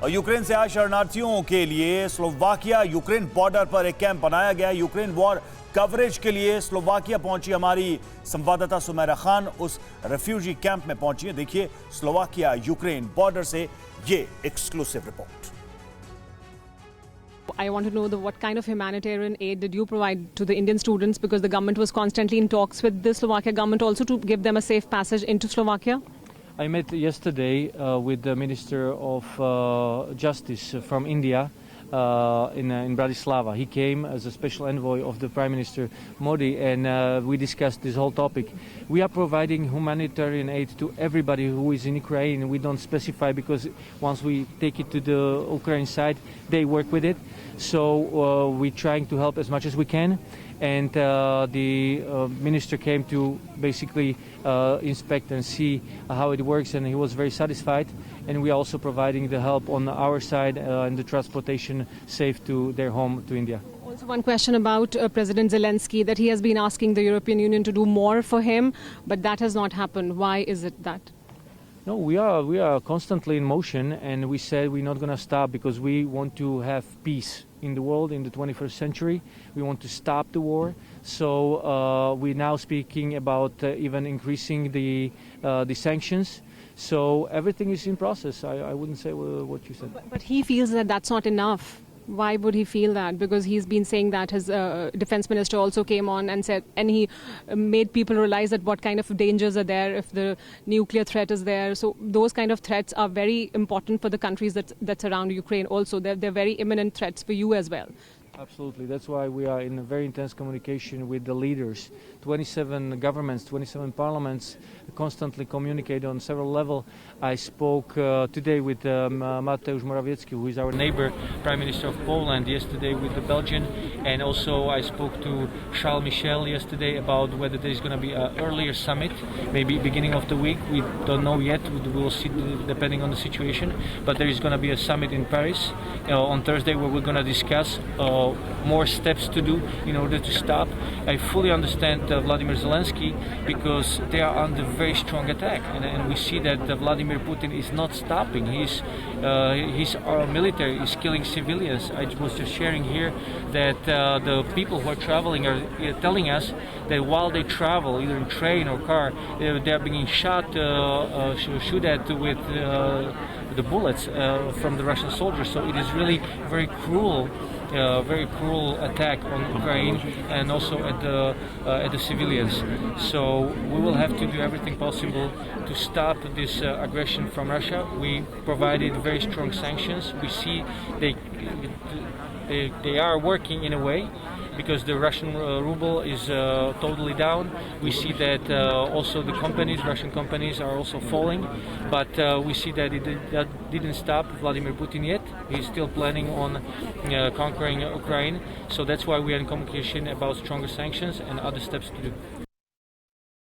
और यूक्रेन से आए शरणार्थियों के लिए स्लोवाकिया यूक्रेन बॉर्डर पर एक कैंप बनाया गया। यूक्रेन वॉर कवरेज के लिए स्लोवाकिया पहुंची हमारी संवाददाता सुमेरा खान उस रेफ्यूजी कैंप में पहुंची है। देखिए स्लोवाकिया यूक्रेन बॉर्डर से ये exclusive report. I want to know what kind of humanitarian aid did you provide to the Indian students, because the government was constantly in talks with the Slovakia government also to give them a safe passage into Slovakia? I met yesterday with the Minister of Justice from India in Bratislava. He came as a special envoy of the Prime Minister Modi, and we discussed this whole topic. We are providing humanitarian aid to everybody who is in Ukraine. We don't specify, because once we take it to the Ukraine side, they work with it. So we're trying to help as much as we can. And the minister came to basically inspect and see how it works, and he was very satisfied. And we are also providing the help on our side and the transportation safe to their home to India. Also, one question about President Zelensky, that he has been asking the European Union to do more for him, but that has not happened. Why is it that? No, we are constantly in motion, and we said we're not going to stop, because we want to have peace in the world in the 21st century. We want to stop the war. So we're now speaking about even increasing the sanctions. So everything is in process. I wouldn't say what you said. But he feels that that's not enough. Why would he feel that? Because he's been saying that. His defense minister also came on and said, and he made people realize that what kind of dangers are there if the nuclear threat is there. So those kind of threats are very important for the countries that surround Ukraine also. They're very imminent threats for you as well. Absolutely. That's why we are in a very intense communication with the leaders. 27 governments, 27 parliaments constantly communicate on several levels. I spoke today with Mateusz Morawiecki, who is our neighbor, Prime Minister of Poland, yesterday with the Belgian, and also I spoke to Charles Michel yesterday about whether there is going to be an earlier summit, maybe beginning of the week. We don't know yet. We will see depending on the situation. But there is going to be a summit in Paris on Thursday, where we're going to discuss more steps to do in order to stop. I fully understand Vladimir Zelensky, because they are under very strong attack, and we see that Vladimir Putin is not stopping. His military is killing civilians. I was just sharing here that the people who are traveling are telling us that while they travel, either in train or car, they are being shoot at with the bullets from the Russian soldiers. So it is really very cruel attack on Ukraine, and also at the civilians. So we will have to do everything possible to stop this aggression from Russia. We provided very strong sanctions. We see they are working in a way, because the Russian ruble is totally down. We see that also the Russian companies are also falling, but we see that that didn't stop Vladimir Putin yet. He's still planning on conquering Ukraine. So that's why we are in communication about stronger sanctions and other steps to do.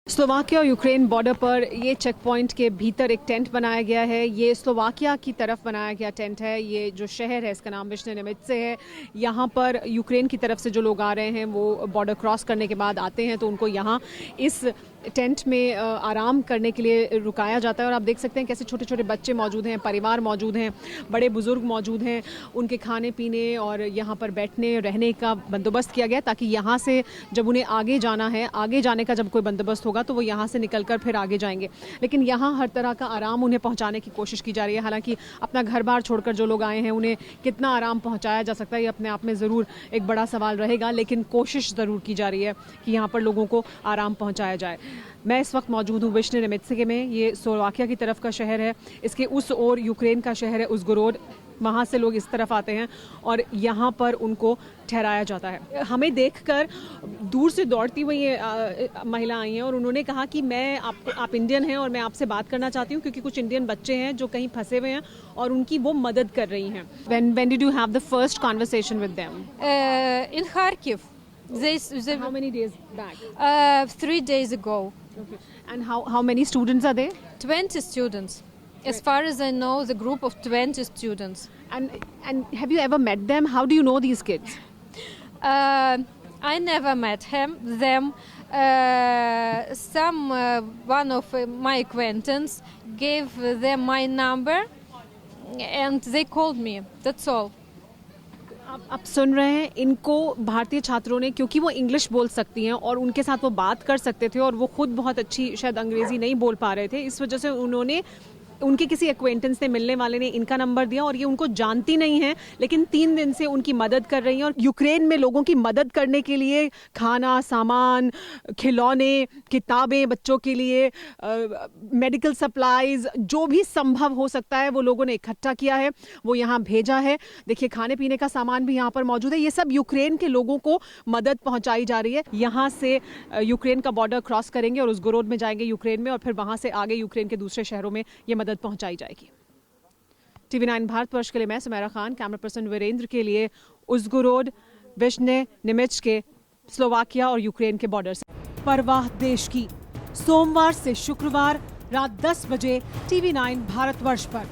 Slovakia और Ukraine border पर ये check point के भीतर एक tent बनाया गया है। ये स्लोवाकिया की तरफ बनाया गया टेंट है। ये जो शहर है इसका नाम विश्ने निमित्से है। यहाँ पर यूक्रेन की तरफ से जो लोग आ रहे हैं वो बॉर्डर क्रॉस करने के बाद आते हैं तो उनको यहाँ इस टेंट में आराम करने के लिए रुकाया जाता है। और आप देख सकते हैं कैसे छोटे छोटे बच्चे मौजूद हैं, परिवार मौजूद हैं, बड़े बुजुर्ग मौजूद हैं। उनके खाने पीने और यहाँ पर बैठने रहने का बंदोबस्त किया गया, ताकि यहाँ से जब उन्हें आगे जाना है, आगे जाने का जब कोई बंदोबस्त होगा तो वो यहाँ से निकलकर फिर आगे जाएंगे। लेकिन यहाँ हर तरह का आराम उन्हें पहुँचाने की कोशिश की जा रही है। हालांकि अपना घर बार छोड़कर जो लोग आए हैं उन्हें कितना आराम पहुँचाया जा सकता है, ये अपने आप में ज़रूर एक बड़ा सवाल रहेगा, लेकिन कोशिश ज़रूर की जा रही है कि यहाँ पर लोगों को आराम पहुँचाया जाए। मैं इस वक्त मौजूद हूँ विश्ने निमित्से में। ये स्लोवाकिया की तरफ का शहर है, इसके उस ओर यूक्रेन का शहर है उज़गोरोड। वहाँ से लोग इस तरफ आते हैं और यहाँ पर उनको ठहराया जाता है। हमें देखकर दूर से दौड़ती हुई ये महिला आई हैं और उन्होंने कहा कि आप इंडियन हैं और मैं आपसे बात करना चाहती हूँ, क्योंकि कुछ इंडियन बच्चे हैं जो कहीं फंसे हुए हैं और उनकी वो मदद कर रही हैं। When did you have the first conversation with them? In Kharkiv. How many days back? 3 days ago. Okay. And how many students are there? 20 students. As far as I know, the group of 20 students. And have you ever met them? How do you know these kids? I never met them. One of my acquaintance gave them my number and they called me. That's all. आप सुन रहे हैं, इनको भारतीय छात्रों ने, क्योंकि वो English बोल सकती हैं और उनके साथ वो बात कर सकते थे और वो खुद बहुत अच्छी शायद अंग्रेज़ी नहीं बोल पा रहे थे, इस वजह से उन्होंने, उनके किसी एक्वेंटेंस ने, मिलने वाले ने इनका नंबर दिया और ये उनको जानती नहीं है लेकिन 3 दिन से उनकी मदद कर रही हैं। और यूक्रेन में लोगों की मदद करने के लिए खाना, सामान, खिलौने, किताबें बच्चों के लिए, मेडिकल सप्लाईज, जो भी संभव हो सकता है वो लोगों ने इकट्ठा किया है, वो यहाँ भेजा है। देखिए, खाने पीने का सामान भी यहाँ पर मौजूद है। ये सब यूक्रेन के लोगों को मदद पहुँचाई जा रही है। यहाँ से यूक्रेन का बॉर्डर क्रॉस करेंगे और उस में जाएंगे यूक्रेन में, और फिर वहाँ से आगे यूक्रेन के दूसरे शहरों में ये मदद पहुंचाई जाएगी। TV9 भारतवर्ष के लिए मैं सुमेरा खान, कैमरा पर्सन वीरेंद्र के लिए उज़गोरोड, विश्ने निमिच के स्लोवाकिया और यूक्रेन के बॉर्डर से। परवाह देश की, सोमवार से शुक्रवार रात 10 बजे TV9 भारतवर्ष पर।